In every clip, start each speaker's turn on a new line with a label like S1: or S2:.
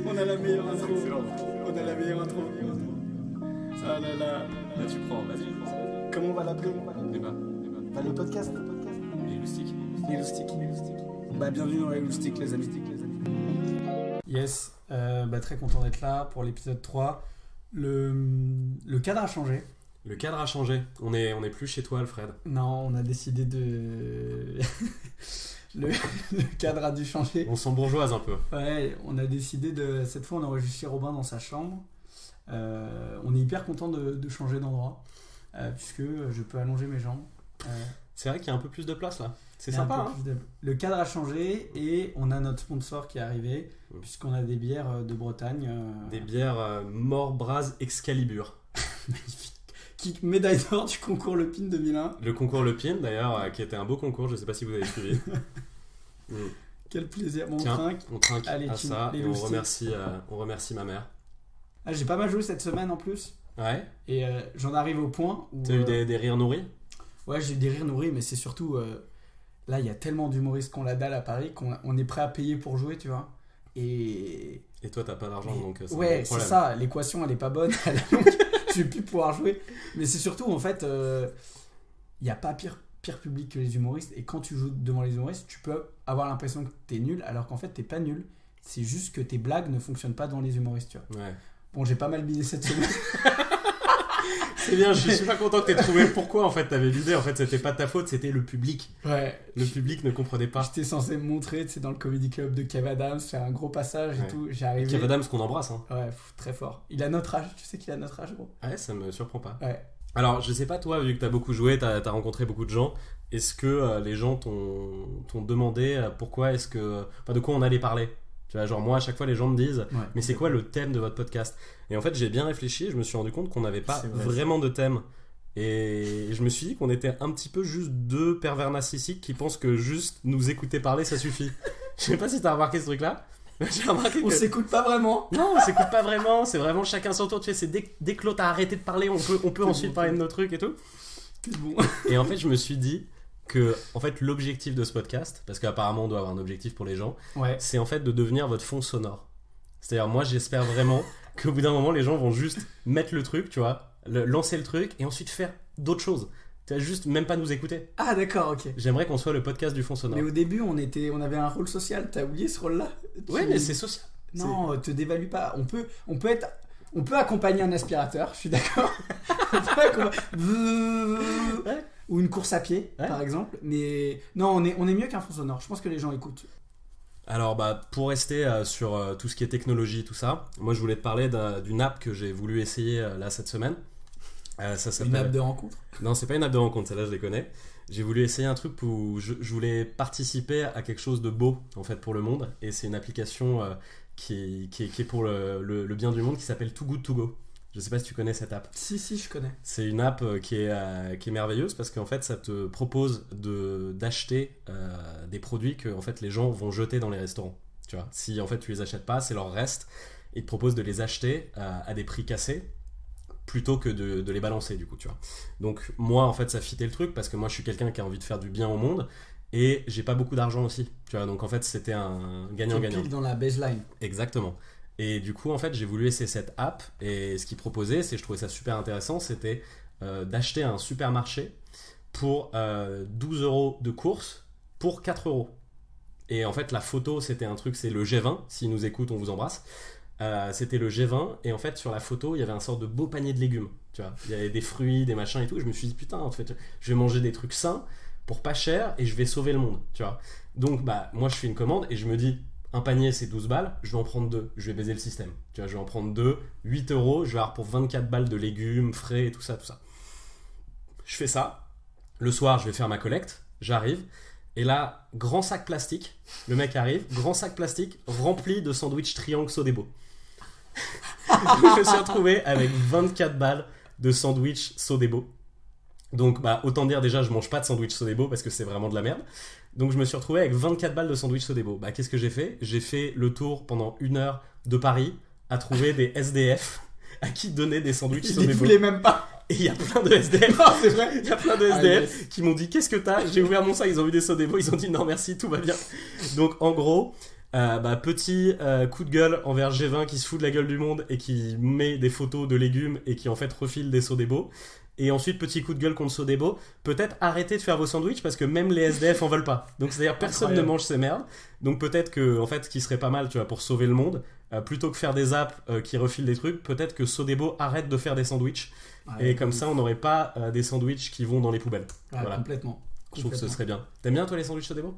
S1: On a la meilleure intro.
S2: C'est excellent.
S1: On a la meilleure intro. Ah là là.
S2: Là, tu prends, vas-y.
S1: Comment on va l'appeler?
S2: Débat.
S1: Bah, le podcast.
S2: Les loustiques.
S1: Les loustiques. Bah, bienvenue dans les loustiques, les amis. Yes, très content d'être là pour l'épisode 3. Le cadre a changé.
S2: Le cadre a changé. On est plus chez toi, Alfred.
S1: Non, on a décidé de... le cadre a dû changer.
S2: On s'embourgeoise un peu.
S1: Ouais, on a décidé de... Cette fois, on enregistre chez Robin dans sa chambre. On est hyper content de changer d'endroit, puisque je peux allonger mes jambes.
S2: C'est vrai qu'il y a un peu plus de place là. C'est
S1: Il y a un
S2: sympa.
S1: peu plus de- Le cadre a changé et on a notre sponsor qui est arrivé, puisqu'on a des bières de Bretagne.
S2: Des bières Mort Braz Excalibur.
S1: Magnifique. Qui médaille d'or du concours Le Pin 2001.
S2: Le concours Le Pin d'ailleurs, qui était un beau concours, je sais pas si vous avez suivi.
S1: Quel plaisir. Bon,
S2: Tiens, on trinque
S1: Allez,
S2: à ça
S1: les
S2: et on
S1: loustiques.
S2: remercie ma mère.
S1: J'ai pas mal joué cette semaine en plus.
S2: Ouais.
S1: Et j'en arrive au point où...
S2: T'as eu des rires nourris?
S1: Ouais, j'ai eu des rires nourris, mais c'est surtout... là, il y a tellement d'humoristes qu'on la dalle à Paris qu'on est prêt à payer pour jouer, tu vois. Et
S2: toi t'as pas d'argent, donc c'est un
S1: ouais,
S2: gros
S1: c'est
S2: problème.
S1: ça. L'équation, elle est pas bonne. Donc, je vais plus pouvoir jouer. Mais c'est surtout, en fait, il n'y a pas pire public que les humoristes. Et quand tu joues devant les humoristes, tu peux avoir l'impression que t'es nul, alors qu'en fait, t'es pas nul. C'est juste que tes blagues ne fonctionnent pas dans les humoristes, tu vois.
S2: Ouais.
S1: Bon, j'ai pas mal bidé cette semaine.
S2: C'est bien, je suis super content que t'aies trouvé pourquoi en fait t'avais l'idée. En fait, c'était pas ta faute, c'était le public.
S1: Ouais.
S2: Le public ne comprenait pas.
S1: J'étais censé me montrer, tu sais, dans le comedy club de Kev Adams, faire un gros passage
S2: Ouais.
S1: et tout. J'ai arrivé.
S2: Kev Adams qu'on embrasse, hein.
S1: Ouais, très fort. Il a notre âge. Tu sais qu'il a notre âge, gros.
S2: Ouais, ça me surprend pas.
S1: Ouais.
S2: Alors, je sais pas, toi, vu que t'as beaucoup joué, t'as rencontré beaucoup de gens, est-ce que les gens t'ont demandé pourquoi est-ce que. Enfin, de quoi on allait parler? Tu vois, genre, moi, à chaque fois, les gens me disent,
S1: Ouais.
S2: mais c'est quoi le thème de votre podcast? Et en fait, j'ai bien réfléchi, je me suis rendu compte qu'on n'avait pas
S1: C'est vrai,
S2: vraiment de thème. Et je me suis dit qu'on était un petit peu juste deux pervers narcissiques qui pensent que juste nous écouter parler, ça suffit. Je sais pas si t'as remarqué ce truc-là. J'ai remarqué
S1: On
S2: que.
S1: s'écoute pas vraiment.
S2: Non, on s'écoute pas vraiment, c'est vraiment chacun son tour. Tu sais, c'est dès que l'autre a arrêté de parler, on peut ensuite
S1: bon,
S2: parler
S1: c'est
S2: de nos trucs et tout.
S1: C'est bon.
S2: Et en fait, je me suis dit que en fait, l'objectif de ce podcast, parce qu'apparemment on doit avoir un objectif pour les gens,
S1: Ouais.
S2: c'est en fait de devenir votre fond sonore. C'est-à-dire, moi, j'espère vraiment qu'au bout d'un moment, les gens vont juste mettre le truc, tu vois, lancer le truc et ensuite faire d'autres choses. Tu vois, juste même pas nous écouter.
S1: Ah, d'accord, ok.
S2: J'aimerais qu'on soit le podcast du fond sonore.
S1: Mais au début, on avait un rôle social. T'as oublié ce rôle-là?
S2: Ouais, mais c'est social.
S1: Non, te dévalue pas. On peut accompagner un aspirateur, je suis d'accord.
S2: Ouais.
S1: Ou une course à pied,
S2: Ouais.
S1: par exemple. Mais non, on est mieux qu'un fond sonore. Je pense que les gens écoutent.
S2: Alors, pour rester sur tout ce qui est technologie, tout ça, moi je voulais te parler d'une app que j'ai voulu essayer là cette semaine. Ça s'appelle...
S1: Une app de rencontre.
S2: Non, c'est pas une app de rencontre, celle-là je les connais. J'ai voulu essayer un truc où je voulais participer à quelque chose de beau en fait pour le monde. Et c'est une application qui est pour le bien du monde qui s'appelle Too Good To Go. Je sais pas si tu connais cette app.
S1: Si, je connais.
S2: C'est une app qui est merveilleuse parce qu'en fait ça te propose d'acheter des produits que en fait, les gens vont jeter dans les restaurants. Tu vois, si en fait tu les achètes pas, c'est leur reste. Ils te proposent de les acheter à des prix cassés plutôt que de les balancer du coup, tu vois. Donc moi en fait ça fitait le truc parce que moi je suis quelqu'un qui a envie de faire du bien au monde et j'ai pas beaucoup d'argent aussi, tu vois. Donc en fait c'était un gagnant-gagnant.
S1: Pile dans la baseline.
S2: Exactement. Et du coup, en fait, j'ai voulu essayer cette app et ce qu'ils proposaient, je trouvais ça super intéressant, c'était d'acheter un supermarché pour 12 € de course pour 4 €. Et en fait, la photo, c'était un truc, c'est le G20. S'ils nous écoutent, on vous embrasse. C'était le G20 et en fait, sur la photo, il y avait un sort de beau panier de légumes. Tu vois, il y avait des fruits, des machins et tout. Je me suis dit, putain, en fait, je vais manger des trucs sains pour pas cher et je vais sauver le monde. Tu vois. Donc, moi, je fais une commande et je me dis, un panier c'est 12 balles, je vais en prendre 2, je vais baiser le système. Tu vois, je vais en prendre 2, 8 €, je vais avoir pour 24 balles de légumes, frais et tout ça. Je fais ça, le soir je vais faire ma collecte, j'arrive, et là, grand sac plastique, le mec arrive, grand sac plastique rempli de sandwich triangle Sodebo. Je me suis retrouvé avec 24 balles de sandwich Sodebo. Donc autant dire déjà je mange pas de sandwich Sodebo parce que c'est vraiment de la merde. Donc je me suis retrouvé avec 24 balles de sandwich Sodebo. Qu'est-ce que j'ai fait? J'ai fait le tour pendant 1 heure de Paris à trouver des SDF à qui donner des sandwichs
S1: Ils les
S2: Sodebo.
S1: voulaient même pas.
S2: Et il y a plein de SDF.
S1: Non, c'est vrai.
S2: Il y a plein de
S1: Ah,
S2: SDF
S1: yes.
S2: qui m'ont dit qu'est-ce que t'as? J'ai ouvert mon sac, ils ont vu des Sodebo, ils ont dit non merci, tout va bien. Donc en gros, Petit coup de gueule envers G20 qui se fout de la gueule du monde et qui met des photos de légumes et qui en fait refile des Sodebo. Et ensuite, petit coup de gueule contre Sodebo. Peut-être arrêtez de faire vos sandwichs parce que même les SDF en veulent pas. Donc c'est-à-dire personne ne mange ces merdes. Donc peut-être que en fait, ce qui serait pas mal, tu vois, pour sauver le monde, plutôt que faire des apps qui refilent des trucs, peut-être que Sodebo arrête de faire des sandwichs. Et comme ça, on n'aurait pas des sandwichs qui vont dans les poubelles.
S1: Voilà. Complètement.
S2: Je trouve que ce serait bien. T'aimes bien toi les sandwichs Sodebo ?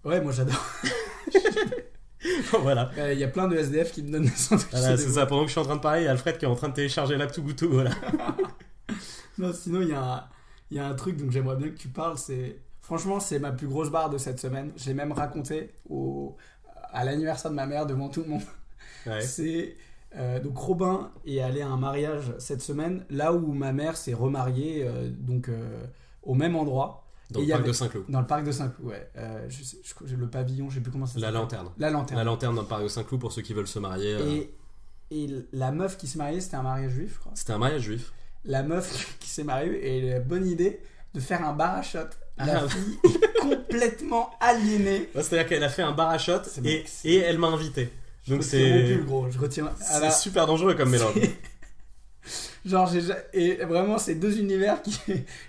S1: Ouais, moi j'adore.
S2: Voilà.
S1: Il y a plein de SDF qui me donnent des sandwichs.
S2: Voilà, c'est ça. Pendant que je suis en train de parler, il y a Alfred qui est en train de télécharger l'app Too Good To. Voilà.
S1: Non, sinon il y a un truc dont j'aimerais bien que tu parles. Franchement, c'est ma plus grosse barre de cette semaine. J'ai même raconté à l'anniversaire de ma mère devant tout le monde.
S2: Ouais.
S1: C'est donc Robin est allé à un mariage cette semaine, là où ma mère s'est remariée, au même endroit.
S2: Dans le parc de Saint-Cloud.
S1: Dans le parc de Saint-Cloud, ouais. J'ai le pavillon, je sais plus comment ça s'appelle.
S2: La lanterne dans le parc de Saint-Cloud pour ceux qui veulent se marier.
S1: Et la meuf qui s'est mariée, c'était un mariage juif, je crois.
S2: C'était un mariage juif.
S1: La meuf qui s'est mariée, et elle a la bonne idée de faire un bar à shot. La fille est complètement aliénée.
S2: C'est-à-dire qu'elle a fait un bar à shot et elle m'a invité. Donc
S1: c'est gros, je retiens.
S2: C'est super dangereux comme mélange.
S1: Genre et vraiment c'est deux univers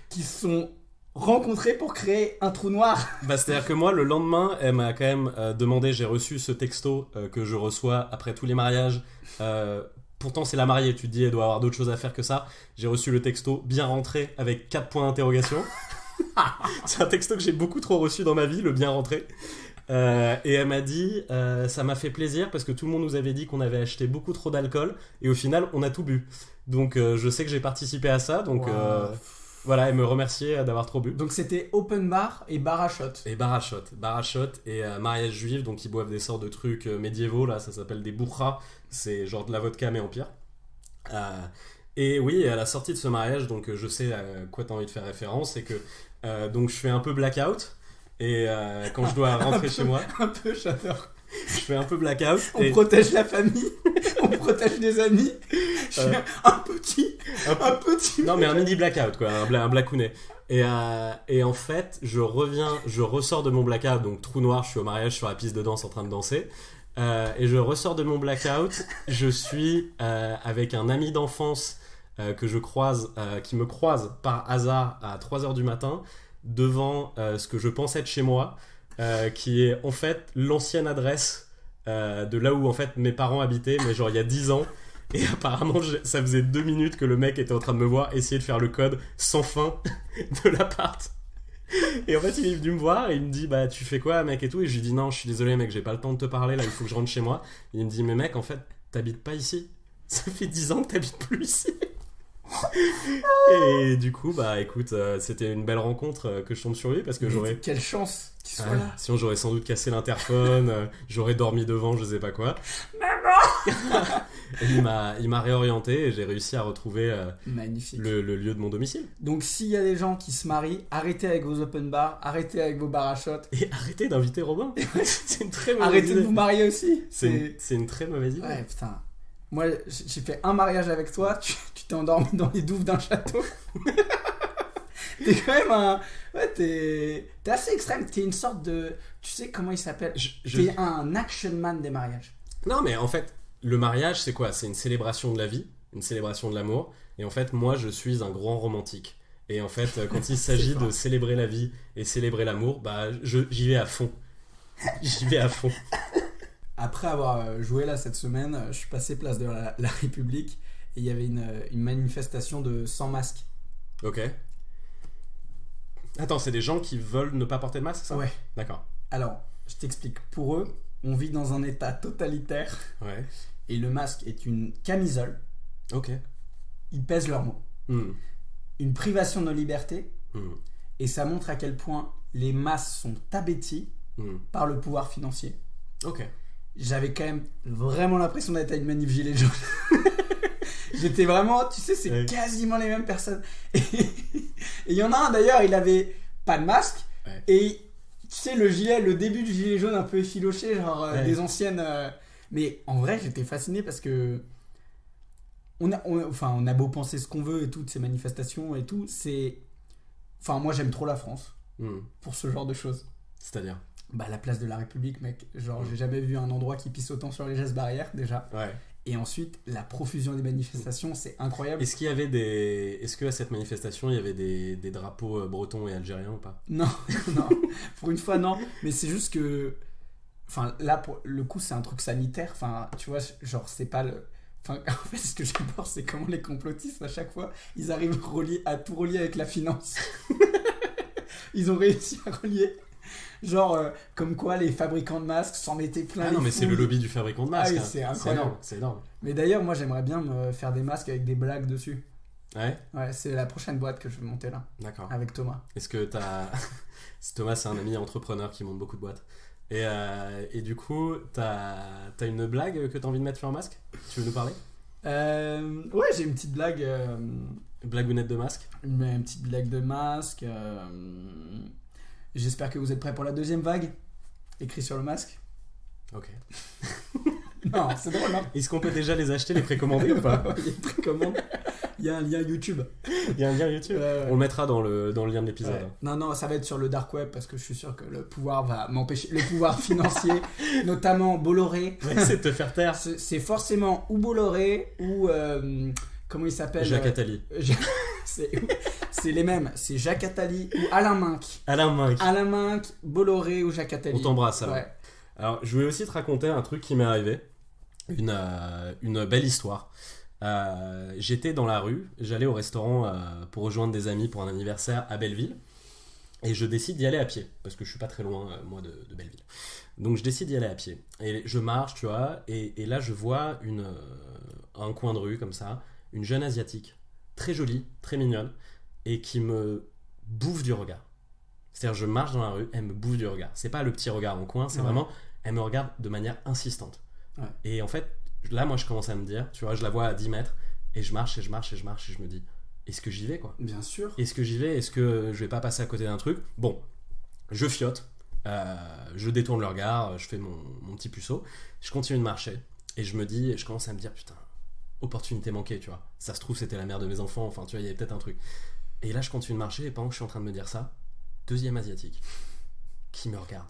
S1: qui sont rencontrés pour créer un trou noir.
S2: C'est-à-dire que moi le lendemain, elle m'a quand même demandé, j'ai reçu ce texto que je reçois après tous les mariages. Pourtant c'est la mariée, tu te dis elle doit avoir d'autres choses à faire que ça. J'ai reçu le texto bien rentré avec 4 points d'interrogation. C'est un texto que j'ai beaucoup trop reçu dans ma vie, le bien rentré. Et elle m'a dit ça m'a fait plaisir parce que tout le monde nous avait dit qu'on avait acheté beaucoup trop d'alcool et au final on a tout bu. Donc je sais que j'ai participé à ça. Donc voilà, elle me remerciait d'avoir trop bu.
S1: Donc c'était open bar et bar à shot.
S2: Et bar à shot et mariage juif, donc ils boivent des sortes de trucs médiévaux là, ça s'appelle des bourras. C'est genre de la vodka mais en pire. Et oui, à la sortie de ce mariage, donc je sais à quoi t'as envie de faire référence, c'est que donc je fais un peu blackout. Et quand je dois rentrer chez moi,
S1: un peu, j'adore.
S2: Je fais un peu blackout.
S1: On protège la famille, on protège les amis. Je suis un petit.
S2: Non, mais un mini blackout, quoi, un blackounet. Et en fait, je ressors de mon blackout, donc trou noir, je suis au mariage sur la piste de danse en train de danser. Et je ressors de mon blackout, je suis avec un ami d'enfance que je croise, qui me croise par hasard à 3h du matin. Devant ce que je pense être chez moi, qui est en fait l'ancienne adresse de là où en fait mes parents habitaient, mais genre il y a 10 ans. Et apparemment ça faisait 2 minutes que le mec était en train de me voir essayer de faire le code sans fin de l'appart. Et en fait il est venu me voir et il me dit bah tu fais quoi mec et tout, et je lui dis non je suis désolé mec j'ai pas le temps de te parler là, il faut que je rentre chez moi. Et il me dit mais mec en fait t'habites pas ici, ça fait 10 ans que t'habites plus ici. Et du coup bah écoute c'était une belle rencontre que je tombe sur lui parce que j'aurais
S1: quelle chance qu'il soit là,
S2: sinon j'aurais sans doute cassé l'interphone, j'aurais dormi devant je sais pas quoi.
S1: Maman.
S2: Et il m'a réorienté et j'ai réussi à retrouver
S1: magnifique
S2: le lieu de mon domicile.
S1: Donc s'il y a des gens qui se marient, arrêtez avec vos open bars, arrêtez avec vos bars à shot et
S2: arrêtez d'inviter Robin. C'est une très mauvaise
S1: arrêtez
S2: idée.
S1: de vous marier aussi.
S2: C'est une très mauvaise idée.
S1: Ouais putain. Moi, j'ai fait un mariage avec toi, tu t'es endormi dans les douves d'un château. T'es quand même Ouais, t'es assez extrême, t'es une sorte de... Tu sais comment il s'appelle ? T'es un action man des mariages.
S2: Non, mais en fait, le mariage, c'est quoi ? C'est une célébration de la vie, une célébration de l'amour. Et en fait, moi, je suis un grand romantique. Et en fait, quand il s'agit de célébrer la vie et célébrer l'amour, bah, j'y vais à fond. J'y vais à fond.
S1: Après avoir joué là cette semaine, je suis passé place de la République et il y avait une manifestation de sans masque.
S2: Ok. Attends, c'est des gens qui veulent ne pas porter de masque, c'est ça ?
S1: Ouais.
S2: D'accord.
S1: Alors, je t'explique. Pour eux, on vit dans un état totalitaire.
S2: Ouais.
S1: Et le masque est une camisole.
S2: Ok.
S1: Ils pèsent leurs mots. Une privation de nos libertés. Et ça montre à quel point les masses sont abêtis par le pouvoir financier. Ok. J'avais quand même vraiment l'impression d'être à une manif gilet jaune. J'étais vraiment, tu sais, c'est quasiment les mêmes personnes. Et il y en a un d'ailleurs, il avait pas de masque. Ouais. Et tu sais, le début du gilet jaune un peu effiloché, genre des anciennes. Mais en vrai, j'étais fasciné parce que on a beau penser ce qu'on veut et toutes ces manifestations et tout, c'est. Enfin, moi j'aime trop la France pour ce genre de choses.
S2: C'est-à-dire ?
S1: Bah, la place de la République, mec. Genre, j'ai jamais vu un endroit qui pisse autant sur les gestes barrières, déjà.
S2: Ouais.
S1: Et ensuite, la profusion des manifestations, c'est incroyable.
S2: Est-ce qu'à cette manifestation, il y avait des drapeaux bretons et algériens ou pas?
S1: Non, non. Pour une fois, non. Mais c'est juste que... Enfin, là, pour le coup, c'est un truc sanitaire. Enfin, tu vois, genre, c'est pas le... Enfin, en fait, ce que j'adore, c'est comment les complotistes, à chaque fois, ils arrivent à tout relier avec la finance. Ils ont réussi à relier... Genre, comme quoi les fabricants de masques s'en mettaient plein les
S2: Ah non, mais
S1: fouilles.
S2: c'est le lobby du fabricant de masques.
S1: Ah oui,
S2: hein.
S1: c'est incroyable.
S2: C'est énorme.
S1: Mais d'ailleurs, moi, j'aimerais bien me faire des masques avec des blagues dessus.
S2: Ouais,
S1: Ouais, c'est la prochaine boîte que je vais monter là,
S2: d'accord.
S1: avec Thomas.
S2: Est-ce que Thomas, c'est un ami entrepreneur qui monte beaucoup de boîtes. Et du coup, t'as une blague que t'as envie de mettre sur un masque? Tu veux nous parler?
S1: Ouais, j'ai une petite blague.
S2: Blagounette de masque?
S1: Une petite blague de masque. J'espère que vous êtes prêts pour la deuxième vague. Écrit sur le masque.
S2: Ok.
S1: Non, c'est drôle, non?
S2: Est-ce qu'on peut déjà les acheter, les précommander ou pas?
S1: Il y a une précommande. Il y a un lien YouTube.
S2: Il y a un lien YouTube. On le mettra dans le lien de l'épisode.
S1: Ouais. Non, ça va être sur le dark web parce que je suis sûr que le pouvoir va m'empêcher. Le pouvoir financier, notamment Bolloré.
S2: Ouais, c'est de te faire taire.
S1: C'est forcément ou Bolloré ou. Comment il s'appelle?
S2: Jacques Attali.
S1: C'est les mêmes. C'est Jacques Attali ou Alain Minc.
S2: Alain Minc.
S1: Bolloré ou Jacques Attali.
S2: On t'embrasse alors.
S1: Ouais.
S2: Alors, je voulais aussi te raconter un truc qui m'est arrivé. Une belle histoire. J'étais dans la rue, j'allais au restaurant pour rejoindre des amis pour un anniversaire à Belleville. Et je décide d'y aller à pied, parce que je suis pas très loin, moi, de Belleville. Donc je décide d'y aller à pied. Et je marche, tu vois, et là je vois un coin de rue comme ça, une jeune asiatique, très jolie, très mignonne, et qui me bouffe du regard. C'est-à-dire, je marche dans la rue, elle me bouffe du regard. C'est pas le petit regard en coin, c'est vraiment, elle me regarde de manière insistante. Ouais. Et en fait, là, moi, je commence à me dire, tu vois, je la vois à 10 mètres, et je marche, et je me dis, est-ce que j'y vais, quoi?
S1: Bien sûr.
S2: Est-ce que j'y vais? Est-ce que je vais pas passer à côté d'un truc? Bon, je fiotte, je détourne le regard, je fais mon petit puceau, je continue de marcher, et je commence à me dire, putain, opportunité manquée, tu vois. Ça se trouve, c'était la mère de mes enfants, enfin, tu vois, il y avait peut-être un truc. Et là, je continue de marcher, et pendant que je suis en train de me dire ça, deuxième asiatique qui me regarde.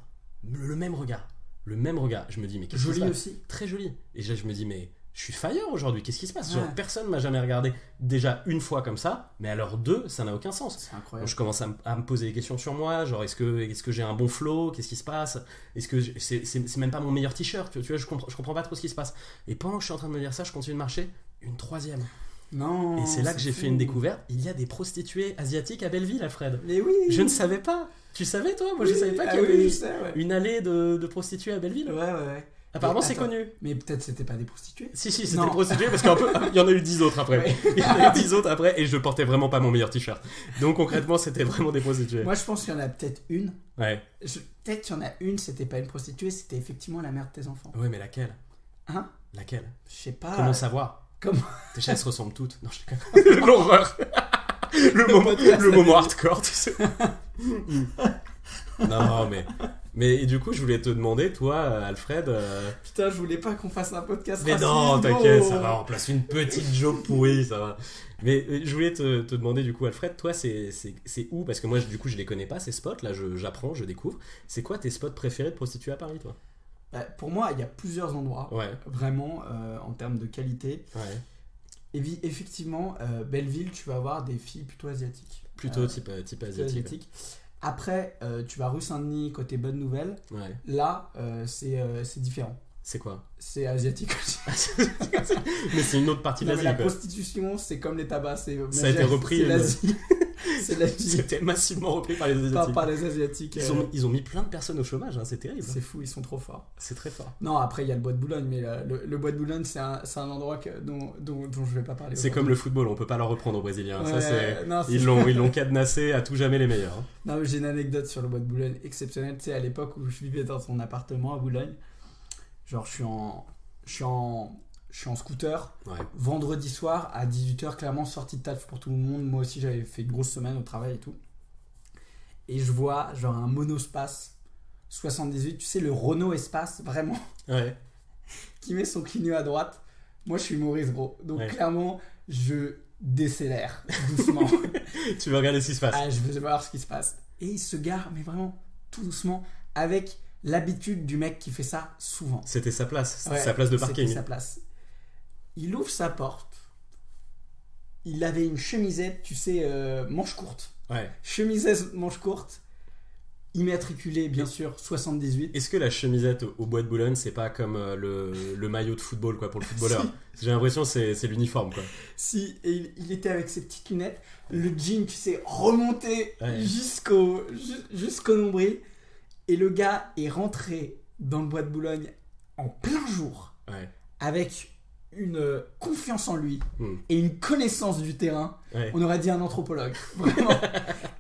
S2: Le même regard. Je me dis, mais qu'est-ce qui se passe?
S1: Jolie aussi.
S2: Très jolie. Et là, je me dis, mais je suis fire aujourd'hui, qu'est-ce qui se passe? Genre, personne m'a jamais regardé déjà une fois comme ça, mais alors deux, ça n'a aucun sens.
S1: C'est incroyable.
S2: Donc, je commence à me poser des questions sur moi, genre, est-ce que j'ai un bon flow? Qu'est-ce qui se passe? Est-ce que c'est même pas mon meilleur t-shirt? Tu vois, je comprends pas trop ce qui se passe. Et pendant que je suis en train de me dire ça, je continue de marcher, une troisième.
S1: Non.
S2: Et c'est là que j'ai fait une découverte. Il y a des prostituées asiatiques à Belleville, Alfred.
S1: Mais oui.
S2: Je ne savais pas. Tu savais, toi? Moi, je savais pas qu'il y avait une allée de prostituées à Belleville.
S1: Ouais.
S2: Apparemment, c'est connu.
S1: Mais peut-être c'était pas des prostituées.
S2: Si, c'était des prostituées parce qu'il y en a eu 10 autres après. Il y en a eu 10 autres après et je portais vraiment pas mon meilleur t-shirt. Donc, concrètement, c'était vraiment des prostituées.
S1: Moi, je pense qu'il y en a peut-être une.
S2: Ouais.
S1: Peut-être qu'il y en a une, c'était pas une prostituée, c'était effectivement la mère de tes enfants.
S2: Ouais, mais laquelle?
S1: Hein?
S2: Laquelle?
S1: Je sais pas.
S2: Comment savoir?
S1: Comment?
S2: Déjà, elles se ressemblent toutes. Non, je déconne. L'horreur. Le moment hardcore, tu sais. Non, mais et du coup, je voulais te demander, toi, Alfred.
S1: Putain, je voulais pas qu'on fasse un podcast.
S2: Mais non, t'inquiète, ça va. On place une petite joke pourrie, ça va. Mais je voulais te demander, du coup, Alfred, toi, c'est où? Parce que moi, du coup, je les connais pas, ces spots. Là, j'apprends, je découvre. C'est quoi tes spots préférés de prostituées à Paris, toi?
S1: Pour moi, il y a plusieurs endroits, vraiment, en termes de qualité.
S2: Ouais.
S1: Et effectivement, Belleville, tu vas avoir des filles plutôt asiatiques.
S2: Plutôt type asiatique.
S1: Après, tu vas rue Saint-Denis, côté Bonne Nouvelle.
S2: Ouais.
S1: Là, c'est différent.
S2: C'est quoi?
S1: C'est asiatique aussi.
S2: Mais c'est une autre partie de l'Asie.
S1: La prostitution, c'est comme les tabacs. Ça
S2: a été repris.
S1: C'est l'Asie. C'est l'Asie.
S2: C'était massivement repris par les Asiatiques.
S1: Par les Asiatiques.
S2: Ils ont mis plein de personnes au chômage, hein, c'est terrible.
S1: C'est fou, ils sont trop forts.
S2: C'est très fort.
S1: Non, après, il y a le Bois de Boulogne, mais le Bois de Boulogne, c'est un endroit dont je vais pas parler.
S2: C'est comme le football, on peut pas leur reprendre aux Brésiliens.
S1: Ouais,
S2: ça, ils l'ont cadenassé à tout jamais les meilleurs. Hein.
S1: Non, mais j'ai une anecdote sur le Bois de Boulogne exceptionnelle. Tu sais, à l'époque où je vivais dans son appartement à Boulogne, genre, je suis en scooter, vendredi soir à 18h, clairement sortie de taf pour tout le monde. Moi aussi, j'avais fait une grosse semaine au travail et tout. Et je vois genre un monospace 78, tu sais, le Renault Espace, vraiment, qui met son clignot à droite. Moi, je suis Maurice, gros. Donc, clairement, je décélère doucement.
S2: Tu veux regarder ce qui se passe?
S1: Je veux voir ce qui se passe. Et il se gare, mais vraiment tout doucement, avec l'habitude du mec qui fait ça souvent.
S2: C'était sa place. C'était
S1: Ouais,
S2: sa place de
S1: c'était
S2: parking.
S1: sa place. Il ouvre sa porte. Il avait une chemisette, tu sais, manche courte.
S2: Ouais.
S1: Chemisette manche courte. Immatriculé, bien sûr, 78.
S2: Est-ce que la chemisette au Bois de Boulogne, c'est pas comme le maillot de football quoi, pour le footballeur? J'ai l'impression que c'est l'uniforme. Quoi.
S1: Si, et il était avec ses petites lunettes, le jean, tu sais, remonté
S2: Ouais.
S1: jusqu'au nombril. Et le gars est rentré dans le Bois de Boulogne en plein jour,
S2: Ouais.
S1: avec une confiance en lui
S2: Hmm.
S1: et une connaissance du terrain.
S2: Ouais.
S1: On aurait dit un anthropologue, vraiment.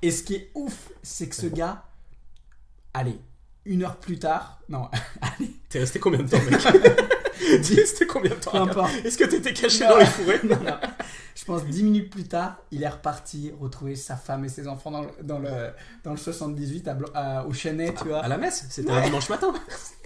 S1: Et ce qui est ouf, c'est que ce gars, allez, 1 heure plus tard, non, allez,
S2: T'es resté combien de temps, mec? T'es resté combien de temps?
S1: peu importe.
S2: Est-ce que t'étais caché
S1: Non.
S2: dans les fourrés?
S1: Non, non. Je pense 10 minutes plus tard, il est reparti retrouver sa femme et ses enfants dans le 78 au Chênay, tu vois.
S2: À la messe? C'était
S1: Ouais.
S2: un dimanche matin.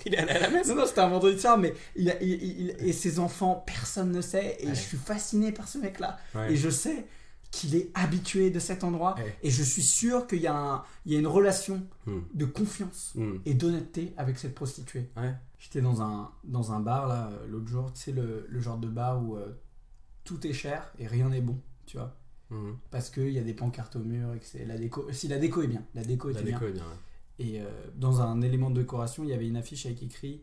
S2: Il est allé à la messe.
S1: Non, non, c'était un vendredi soir, mais et ses enfants, personne ne sait. Et
S2: Ouais.
S1: je suis fasciné par ce mec-là.
S2: Ouais.
S1: Et je sais qu'il est habitué de cet endroit.
S2: Ouais.
S1: Et je suis sûr qu'il y a une relation
S2: Hmm.
S1: de confiance
S2: Hmm.
S1: et d'honnêteté avec cette prostituée.
S2: Ouais.
S1: J'étais dans un bar là l'autre jour, tu sais, le genre de bar où tout est cher et rien n'est bon, tu vois.
S2: Hmm.
S1: Parce qu'il y a des pancartes au mur et que c'est la déco. Si la déco est bien, la déco
S2: La
S1: était bien.
S2: déco est bien. Ouais.
S1: Et dans un élément de décoration, il y avait une affiche avec écrit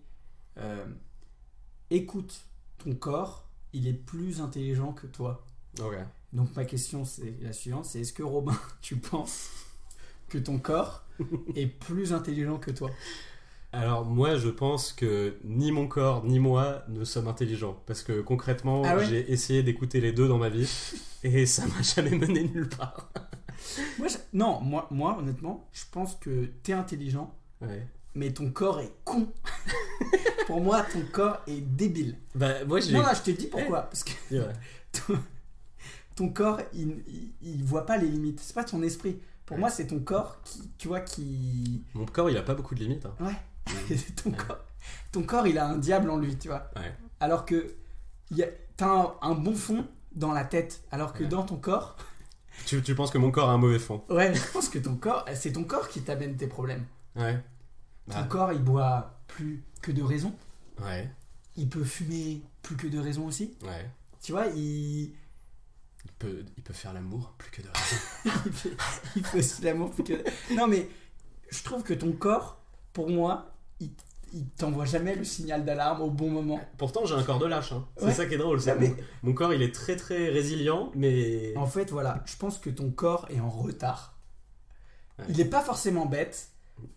S1: écoute ton corps, il est plus intelligent que toi.
S2: Ok.
S1: Donc ma question c'est la suivante, c'est est-ce que Robin, tu penses que ton corps est plus intelligent que toi?
S2: Alors moi je pense que ni mon corps ni moi ne sommes intelligents parce que concrètement
S1: Ah ouais
S2: j'ai essayé d'écouter les deux dans ma vie et ça m'a jamais mené nulle part.
S1: Non, moi honnêtement, je pense que t'es intelligent,
S2: Ouais.
S1: mais ton corps est con. Pour moi, ton corps est débile.
S2: Bah moi j'ai...
S1: Non, là, je te dis pourquoi. Parce que
S2: Ouais.
S1: ton corps, il voit pas les limites. C'est pas ton esprit. Pour
S2: Ouais.
S1: moi, c'est ton corps qui, tu vois, qui...
S2: Mon corps il a pas beaucoup de limites. Hein.
S1: Ouais. ton corps, il a un diable en lui, tu vois.
S2: Ouais.
S1: Alors que t'as un bon fond dans la tête. Alors que
S2: Ouais.
S1: dans ton corps,
S2: Tu penses que mon corps a un mauvais fond?
S1: ouais, je pense que c'est ton corps qui t'amène tes problèmes.
S2: Ouais.
S1: Ton
S2: Bah,
S1: corps, il boit plus que de raison.
S2: ouais.
S1: Il peut fumer plus que de raison aussi.
S2: Ouais.
S1: Tu vois, il
S2: Il peut faire l'amour plus que de raison.
S1: il fait aussi l'amour plus que... Non, mais je trouve que ton corps, pour moi, il t'envoie jamais le signal d'alarme au bon moment.
S2: Pourtant j'ai un corps de lâche. Hein. C'est
S1: Ouais.
S2: ça qui est drôle.
S1: Non, mais-
S2: Mon corps il est très très résilient mais...
S1: En fait, voilà, je pense que ton corps est en retard.
S2: Ouais.
S1: Il est pas forcément bête,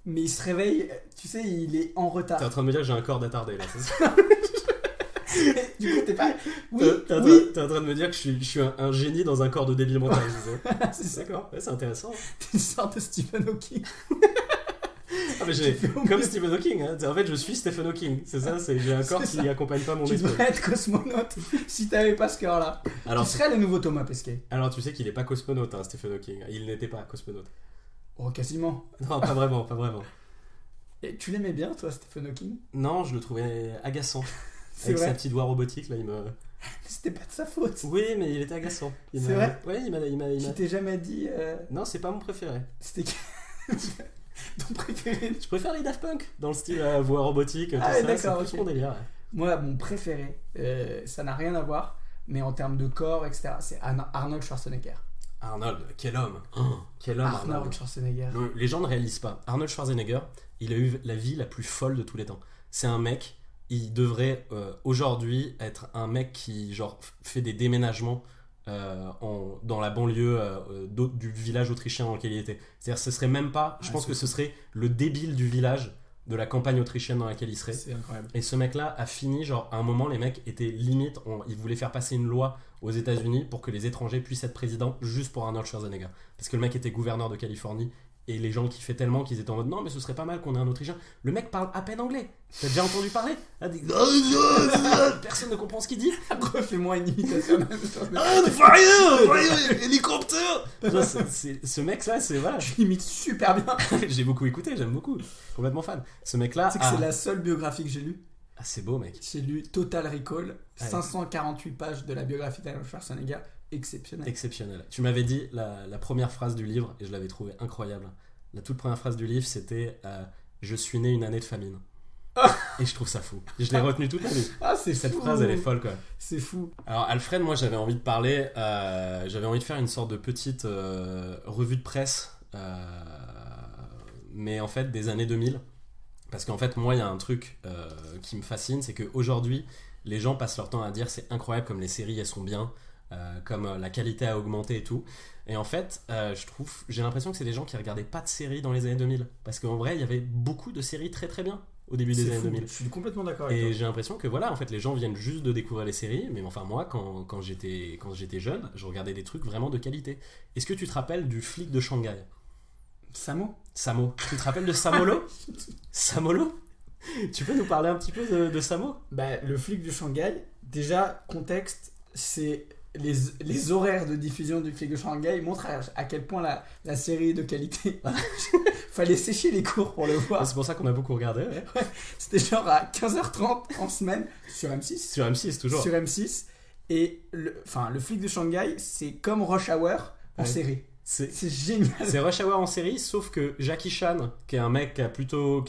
S1: mais il se réveille, tu sais, il est en
S2: T'es
S1: retard.
S2: en train de me dire que j'ai un corps d'attardé là, c'est ça?
S1: Du coup, t'es pas... Oui,
S2: T'es en
S1: oui,
S2: train de me dire que je suis un génie dans un corps de débile mental, c'est ça?
S1: c'est ça.
S2: D'accord, ouais, c'est intéressant.
S1: T'es une sorte de Stephen Hawking.
S2: Ah, mais
S1: Tu fais au
S2: comme
S1: mieux.
S2: Stephen Hawking, hein. En fait je suis Stephen Hawking, c'est ça, j'ai un corps
S1: C'est
S2: qui
S1: ça.
S2: accompagne pas mon
S1: Tu
S2: esprit.
S1: devrais être cosmonaute si t'avais pas ce cœur-là.
S2: Alors,
S1: Tu serais le nouveau Thomas Pesquet.
S2: alors tu sais qu'il est pas cosmonaute, hein, Stephen Hawking, il n'était pas cosmonaute.
S1: Oh, quasiment.
S2: Non, pas vraiment, pas vraiment.
S1: Et tu l'aimais bien, toi, Stephen Hawking?
S2: Non, je le trouvais agaçant.
S1: C'est
S2: Avec sa
S1: vrai.
S2: petite voix robotique, là, il me...
S1: C'était pas de sa faute.
S2: Oui, mais il était agaçant.
S1: C'est
S2: m'a-
S1: vrai
S2: Ouais, il m'a...
S1: Tu t'es jamais dit...
S2: Non, c'est pas mon préféré.
S1: C'était ton préféré?
S2: Je préfère les Daft Punk, dans le style voix robotique, tout
S1: Ah ouais,
S2: ça, c'est
S1: d'accord,
S2: plus
S1: ok.
S2: mon délire. Ouais.
S1: Moi, mon préféré, ça n'a rien à voir, mais en termes de corps, etc., c'est Arnold Schwarzenegger.
S2: Arnold, quel homme. Quel homme,
S1: Arnold
S2: Arnold.
S1: Schwarzenegger.
S2: Les gens ne réalisent pas. Arnold Schwarzenegger, il a eu la vie la plus folle de tous les temps. C'est un mec, il devrait aujourd'hui être un mec qui genre fait des déménagements dans la banlieue du village autrichien dans lequel il était. C'est-à-dire ce serait même pas, je
S1: Ouais,
S2: pense
S1: c'est
S2: que ce serait le débile du village de la campagne autrichienne dans laquelle il serait.
S1: C'est incroyable.
S2: Et ce mec-là a fini, genre, à un moment, les mecs étaient limite, ils voulaient faire passer une loi aux États-Unis pour que les étrangers puissent être présidents juste pour Arnold Schwarzenegger. Parce que le mec était gouverneur de Californie et les gens kiffaient tellement qu'ils étaient en mode non, mais ce serait pas mal qu'on ait un Autrichien. Le mec parle à peine anglais. T'as déjà entendu parler? Personne ne comprend ce qu'il dit.
S1: Refais-moi une imitation.
S2: Hélicoptère. Ce mec-là, c'est voilà.
S1: Je l'imite super bien.
S2: J'ai beaucoup écouté, j'aime beaucoup. Complètement fan. Ce mec-là.
S1: Tu sais que c'est la seule biographie que j'ai lue.
S2: Ah, c'est beau, mec.
S1: J'ai lu Total Recall,
S2: Ouais.
S1: 548 pages de la biographie d'Arnold Schwarzenegger, exceptionnel.
S2: Exceptionnel. Tu m'avais dit la première phrase du livre et je l'avais trouvé incroyable. La toute première phrase du livre, c'était je suis né une année de famine. Et je trouve ça fou. Je l'ai retenu toute ma vie.
S1: Ah, c'est
S2: Cette
S1: fou.
S2: phrase, elle est folle, quoi.
S1: C'est fou.
S2: Alors, Alfred, moi, j'avais envie de parler, j'avais envie de faire une sorte de petite revue de presse, mais en fait, des années 2000. Parce qu'en fait, moi, il y a un truc qui me fascine, c'est qu'aujourd'hui, les gens passent leur temps à dire c'est incroyable comme les séries, elles sont bien, comme la qualité a augmenté et tout. Et en fait, j'ai l'impression que c'est des gens qui regardaient pas de séries dans les années 2000. Parce qu'en vrai, il y avait beaucoup de séries très très bien au début des
S1: C'est
S2: années
S1: fou.
S2: 2000.
S1: Je suis complètement d'accord avec
S2: Et
S1: toi.
S2: j'ai l'impression que voilà, en fait, les gens viennent juste de découvrir les séries, mais enfin moi, quand j'étais jeune, je regardais des trucs vraiment de qualité. Est-ce que tu te rappelles du flic de Shanghai,
S1: Samo.
S2: Samo? Tu te rappelles de Samolo? Samolo? Tu peux nous parler un petit peu de Samo?
S1: Bah, le flic de Shanghai, déjà, contexte, c'est les horaires de diffusion du flic de Shanghai montrent à quel point la série est de qualité. Fallait sécher les cours pour le voir.
S2: C'est pour ça qu'on a beaucoup regardé. Ouais.
S1: C'était genre à 15h30 en semaine sur M6.
S2: Sur M6, toujours.
S1: Sur M6. Et le flic de Shanghai, c'est comme Rush Hour en
S2: Ouais.
S1: série.
S2: C'est
S1: génial.
S2: c'est Rush Hour en série, sauf que Jackie Chan, qui est un mec qui est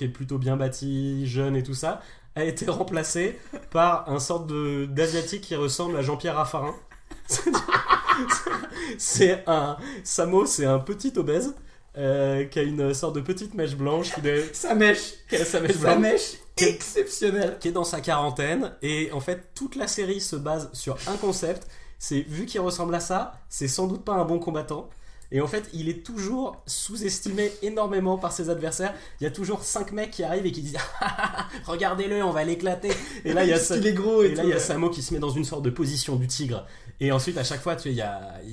S2: plutôt bien bâti, jeune et tout ça, a été remplacé par un sorte d'asiatique qui ressemble à Jean-Pierre Raffarin. Samo, c'est un petit obèse qui a une sorte de petite mèche blanche
S1: Sa mèche.
S2: qui a sa mèche
S1: Sa
S2: blanche,
S1: mèche exceptionnelle.
S2: qui est dans sa quarantaine, et en fait toute la série se base sur un concept, c'est vu qu'il ressemble à ça, c'est sans doute pas un bon combattant. Et en fait, il est toujours sous-estimé énormément par ses adversaires. Il y a toujours 5 mecs qui arrivent et qui disent regardez-le, on va l'éclater. Et là, il y a
S1: Parce qu'il est gros
S2: et là,
S1: tout,
S2: il y a
S1: ouais.
S2: Samo qui se met dans une sorte de position du tigre. Et ensuite, à chaque fois, tu sais,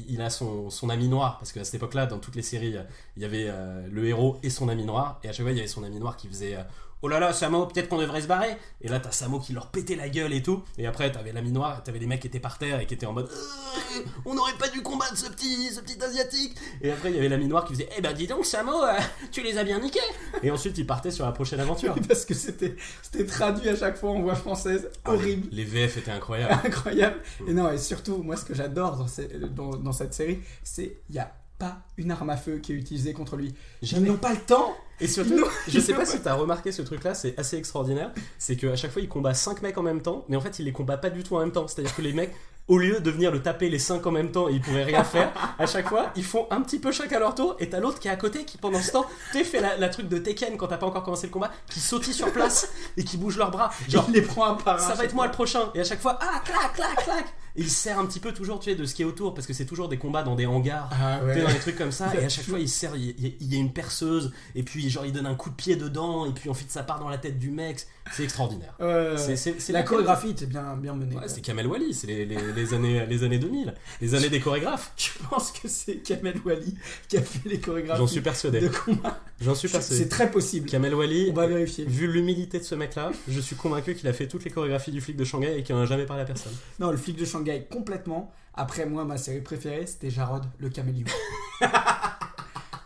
S2: il a son ami noir. Parce qu'à cette époque-là, dans toutes les séries, il y avait le héros et son ami noir. Et à chaque fois, il y avait son ami noir qui faisait oh là là, Samo, peut-être qu'on devrait se barrer. Et là, t'as Samo qui leur pétait la gueule et tout. Et après, t'avais l'ami noir, t'avais des mecs qui étaient par terre et qui étaient en mode on n'aurait pas dû combattre ce petit asiatique. Et après, il y avait l'ami noir qui faisait eh ben dis donc, Samo, tu les as bien niqués. Et ensuite, il partait sur la prochaine aventure.
S1: Parce que c'était traduit à chaque fois en voix française. Horrible.
S2: Les VF étaient incroyables.
S1: Incroyable. Et non, et surtout, moi, ce que j'adore dans cette série, c'est il n'y a pas une arme à feu qui est utilisée contre lui. Ils n'ont pas le temps.
S2: Et surtout, je sais pas si t'as remarqué ce truc là, c'est assez extraordinaire. C'est qu'à chaque fois il combat 5 mecs en même temps, mais en fait il les combat pas du tout en même temps. C'est-à-dire que les mecs, au lieu de venir le taper les 5 en même temps et ils pourraient rien faire, à chaque fois ils font un petit peu chacun leur tour. Et t'as l'autre qui est à côté qui pendant ce temps, tu fait la truc de Tekken quand t'as pas encore commencé le combat, qui sautille sur place et qui bouge leurs bras.
S1: Genre,
S2: Genre,
S1: il les prend un par un.
S2: ça va être moi le prochain. Et à chaque fois, clac, clac, clac. Et il se sert un petit peu toujours, tu sais, de ce qui est autour, parce que c'est toujours des combats dans des hangars,
S1: Ah
S2: tu sais,
S1: ouais.
S2: dans des trucs comme ça. Et à chaque fois, il se sert, il y a une perceuse, et puis genre il donne un coup de pied dedans, et puis ensuite ça part dans la tête du mec. C'est extraordinaire. C'est
S1: La
S2: laquelle
S1: chorégraphie était bien menée.
S2: Ouais,
S1: quoi.
S2: c'est Kamel Wally, c'est les années 2000, les années des chorégraphes.
S1: Je pense que c'est Kamel Wally qui a fait les chorégraphies
S2: J'en suis persuadé.
S1: de combat.
S2: J'en suis persuadé.
S1: C'est très possible.
S2: Kamel Wally,
S1: On va vérifier.
S2: vu l'humilité de ce mec-là, je suis convaincu qu'il a fait toutes les chorégraphies du flic de Shanghai et qu'il n'en a jamais parlé à personne.
S1: Non, le flic de Shanghai, complètement. Après, moi, ma série préférée, c'était Jarod le caméléon.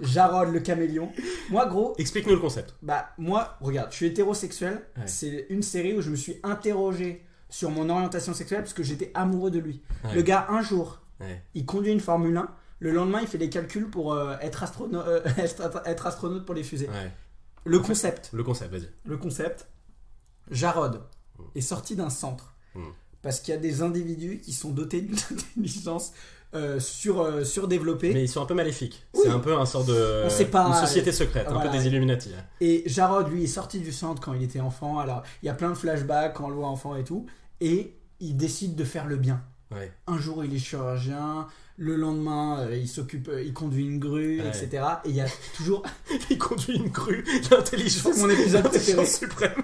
S1: Jarod le caméléon. Moi, gros,
S2: Explique-nous le concept.
S1: moi, regarde, je suis hétérosexuel.
S2: Ouais.
S1: C'est une série où je me suis interrogé sur mon orientation sexuelle parce que j'étais amoureux de lui.
S2: Ouais.
S1: Le gars, un jour,
S2: Ouais.
S1: il conduit une Formule 1. Le lendemain, il fait les calculs pour être astronaute pour les fusées.
S2: Ouais.
S1: Le concept.
S2: Le concept, vas-y.
S1: Le concept, Jarod est sorti d'un centre parce qu'il y a des individus qui sont dotés d'une intelligence surdéveloppée.
S2: Mais ils sont un peu maléfiques.
S1: Oui.
S2: C'est un peu un sort de
S1: On sait pas,
S2: une société secrète, un
S1: voilà.
S2: peu des Illuminati.
S1: Et Jarod, lui, est sorti du centre quand il était enfant. Alors, il y a plein de flashbacks quand on le voit enfant et tout. Et il décide de faire le bien.
S2: Ouais.
S1: Un jour, il est chirurgien. Le lendemain, il conduit une grue,
S2: Ouais.
S1: etc. Et il y a toujours.
S2: Il conduit une grue, l'intelligence.
S1: C'est mon épisode préféré.
S2: l'intelligence suprême.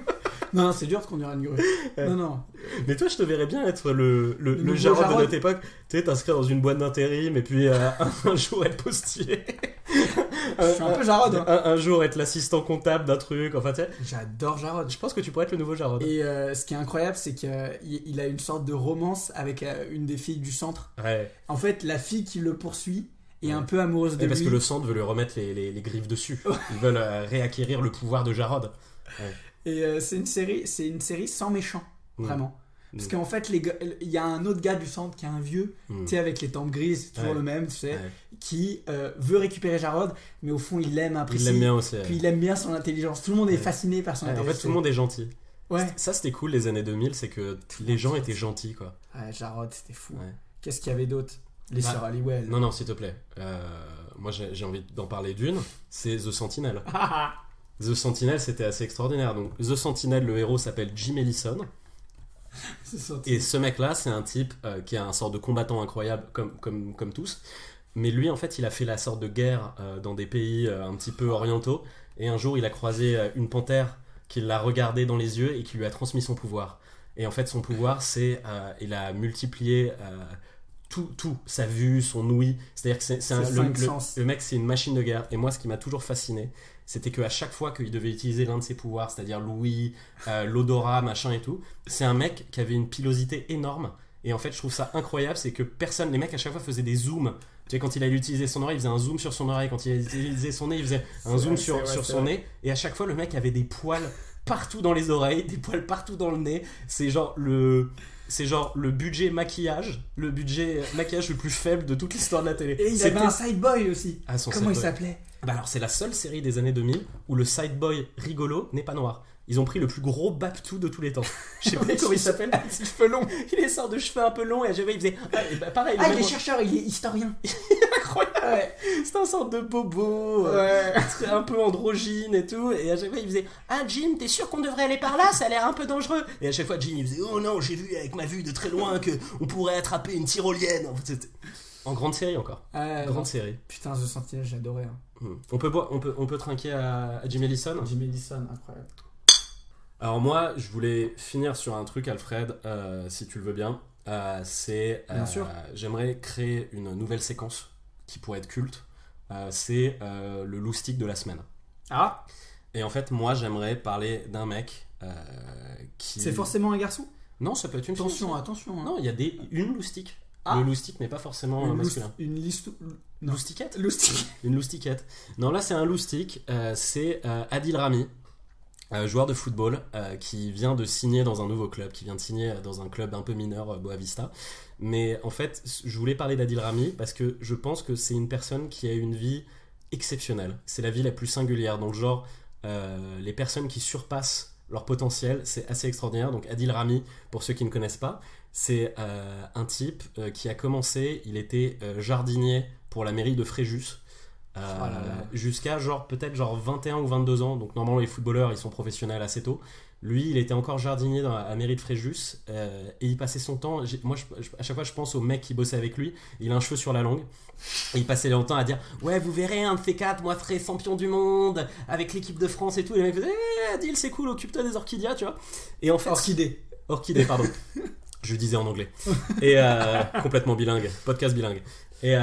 S1: Non, c'est dur de conduire une grue.
S2: Ouais.
S1: Non.
S2: Mais toi, je te verrais bien être le
S1: nouveau
S2: Jarod de
S1: Jarod.
S2: notre époque. Tu sais, t'inscrire dans une boîte d'intérim et puis un jour être postillé.
S1: Je suis un peu Jarod. Hein.
S2: Un jour être l'assistant comptable d'un truc. Enfin, tu sais,
S1: J'adore Jarod.
S2: je pense que tu pourrais être le nouveau Jarod.
S1: Et ce qui est incroyable, c'est qu'il a une sorte de romance avec une des filles du centre.
S2: Ouais.
S1: En fait, la fille qui le poursuit est
S2: Ouais.
S1: un peu amoureuse de
S2: Et parce
S1: lui.
S2: que le centre veut lui remettre les griffes dessus. Ils veulent réacquérir le pouvoir de Jarod.
S1: Et c'est une série sans méchant,
S2: Mm.
S1: vraiment. Parce qu'en fait, il y a un autre gars du centre qui est un vieux, tu sais, avec les tempes grises, c'est toujours le même, tu sais, qui veut récupérer Jarod, mais au fond, il l'aime, apprécie.
S2: Il l'aime bien aussi.
S1: Puis il aime bien son intelligence. Tout le monde est fasciné par son intelligence.
S2: En fait, tout le monde est gentil.
S1: Ouais.
S2: Ça, c'était cool les années 2000, c'est que les gens étaient gentils, quoi.
S1: Ouais, Jarod, c'était fou.
S2: Ouais.
S1: Qu'est-ce qu'il y avait d'autre? Les sœurs Halliwell.
S2: Non, s'il te plaît. Moi, j'ai envie d'en parler d'une. C'est The Sentinel. The Sentinel, c'était assez extraordinaire. Donc, The Sentinel, le héros s'appelle Jim Ellison. Et ce mec-là, c'est un type qui a un sort de combattant incroyable, comme tous. Mais lui, en fait, il a fait la sorte de guerre dans des pays un petit peu orientaux. Et un jour, il a croisé une panthère qui l'a regardé dans les yeux et qui lui a transmis son pouvoir. Et en fait, son pouvoir, c'est il a multiplié tout, sa vue, son ouïe. C'est-à-dire que le mec, c'est une machine de guerre. Et moi, ce qui m'a toujours fasciné, c'était qu'à chaque fois qu'il devait utiliser l'un de ses pouvoirs, c'est-à-dire l'ouïe, l'odorat, machin et tout, c'est un mec qui avait une pilosité énorme. Et en fait, je trouve ça incroyable, c'est que les mecs à chaque fois faisaient des zooms. Tu sais, quand il allait utiliser son oreille, il faisait un zoom sur son oreille. Quand il allait utiliser son nez, il faisait un zoom sur son nez. Et à chaque fois, le mec avait des poils partout dans les oreilles, des poils partout dans le nez. C'est genre le budget maquillage le plus faible de toute l'histoire de la télé.
S1: Et il avait un side boy aussi. Comment il s'appelait?
S2: Alors c'est la seule série des années 2000 où le side boy rigolo n'est pas noir. Ils ont pris le plus gros baptou de tous les temps. Je sais pas comment il s'appelle.
S1: Ses cheveux longs.
S2: Il est sort de cheveux un peu longs et à chaque fois il faisait pareil.
S1: Il est chercheur, il est historien.
S2: Incroyable. Ouais. C'est un sorte de bobo, un peu androgyne et tout. Et à chaque fois il faisait Jim, t'es sûr qu'on devrait aller par là? Ça a l'air un peu dangereux. Et à chaque fois Jim il faisait oh non, j'ai vu avec ma vue de très loin que on pourrait attraper une tyrolienne. En grande série encore. Grande série.
S1: Putain, The Sentinel, j'adorais. Hein.
S2: On peut trinquer à Jim Ellison.
S1: Jim Ellison, incroyable.
S2: Alors moi, je voulais finir sur un truc, Alfred, si tu le veux bien. Bien sûr. J'aimerais créer une nouvelle séquence qui pourrait être culte. C'est le loustic de la semaine.
S1: Ah.
S2: Et en fait, moi, j'aimerais parler d'un mec qui...
S1: C'est forcément un garçon?
S2: Non, ça peut être une fille.
S1: Attention. Hein.
S2: Non, il y a une loustic. Le loustic n'est pas forcément masculin. Loustiquette. Une loustiquette. Non, là, c'est un loustic. C'est Adil Rami. Joueur de football qui vient de signer dans un nouveau club, qui vient de signer dans un club un peu mineur, Boavista. Mais en fait, je voulais parler d'Adil Rami parce que je pense que c'est une personne qui a une vie exceptionnelle. C'est la vie la plus singulière. Dans le genre, les personnes qui surpassent leur potentiel, c'est assez extraordinaire. Donc Adil Rami, pour ceux qui ne connaissent pas, c'est un type qui a commencé, il était jardinier pour la mairie de Fréjus. Jusqu'à peut-être 21 ou 22 ans. Donc normalement les footballeurs ils sont professionnels assez tôt. Lui il était encore jardinier dans la mairie de Fréjus et il passait son temps, à chaque fois je pense au mec qui bossait avec lui, il a un cheveu sur la langue et il passait longtemps à dire ouais vous verrez un de ces quatre moi je serai champion du monde avec l'équipe de France et tout, et les mecs faisaient Adil c'est cool, occupe-toi des orchidéas, tu vois. Et en fait orchidées pardon. Je disais en anglais. Et complètement bilingue, podcast bilingue. Et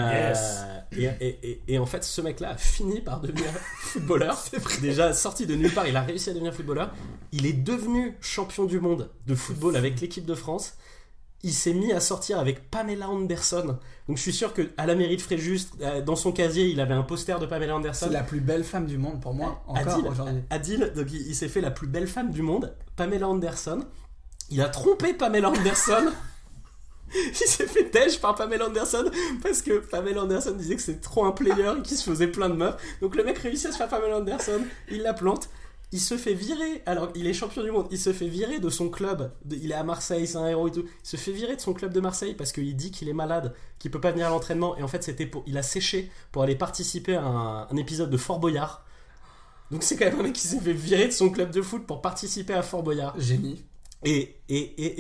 S2: en fait, ce mec-là a fini par devenir footballeur. Déjà sorti de nulle part, il a réussi à devenir footballeur. Il est devenu champion du monde de football avec l'équipe de France. Il s'est mis à sortir avec Pamela Anderson. Donc je suis sûr qu'à la mairie de Fréjus, dans son casier, il avait un poster de Pamela Anderson.
S1: C'est la plus belle femme du monde pour moi, encore aujourd'hui.
S2: Adil, donc il s'est fait la plus belle femme du monde, Pamela Anderson. Il a trompé Pamela Anderson. Il s'est fait têche par Pamela Anderson parce que Pamela Anderson disait que c'était trop un player et qu'il se faisait plein de meufs. Donc le mec réussit à se faire Pamela Anderson, il la plante, il se fait virer, alors il est champion du monde, il se fait virer de son club, il est à Marseille, c'est un héros et tout, il se fait virer de son club de Marseille parce qu'il dit qu'il est malade, qu'il peut pas venir à l'entraînement, et en fait il a séché pour aller participer à un épisode de Fort Boyard. Donc c'est quand même un mec qui s'est fait virer de son club de foot pour participer à Fort Boyard.
S1: Génie.
S2: Et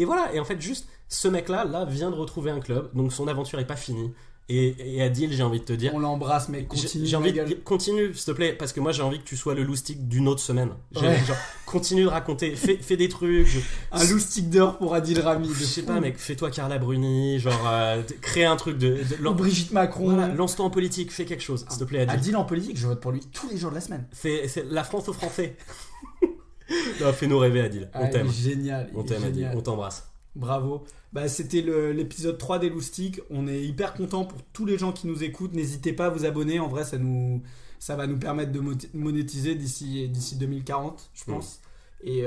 S2: voilà, et en fait juste ce mec là vient de retrouver un club, donc son aventure est pas finie. Et Adil, j'ai envie de te dire,
S1: on l'embrasse, mais continue.
S2: J'ai envie de continue, s'il te plaît, parce que moi j'ai envie que tu sois le loustic d'une autre semaine. Genre, continue de raconter, fais des trucs.
S1: Un loustic d'or pour Adil Rami.
S2: Je sais pas, mec, fais-toi Carla Bruni, genre crée un truc
S1: ou Brigitte Macron.
S2: Voilà, lance-toi en politique, fais quelque chose, s'il te plaît, Adil.
S1: Adil en politique, je vote pour lui tous les jours de la semaine.
S2: C'est la France aux Français. Non, fais-nous rêver, Adil. On t'aime.
S1: Génial.
S2: On t'aime, Adil. On t'embrasse.
S1: Bravo. C'était l'épisode 3 des Loustiques. On est hyper content pour tous les gens qui nous écoutent. N'hésitez pas à vous abonner. En vrai, ça va nous permettre de monétiser d'ici 2040, je pense. Et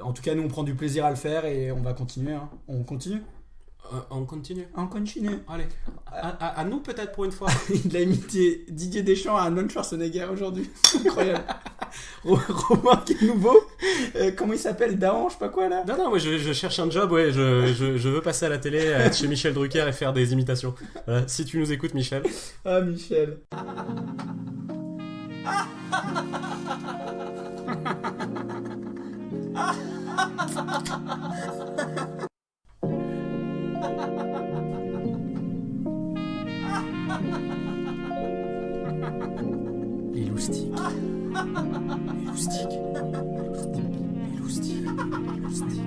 S1: en tout cas, nous, on prend du plaisir à le faire et on va continuer. Hein. On continue.
S2: On continue.
S1: On continue.
S2: Allez, à nous peut-être pour une fois.
S1: Il a imité Didier Deschamps à Arnold Schwarzenegger aujourd'hui. Incroyable. Romain qui est nouveau. Comment il s'appelle, Dahan, je sais pas quoi là.
S2: Non, moi je cherche un job, ouais, je veux passer à la télé, être chez Michel Drucker et faire des imitations. Voilà, si tu nous écoutes, Michel.
S1: Ah, Michel. Les loustiques. Les loustiques. Les loustiques. Les loustiques. Les loustiques.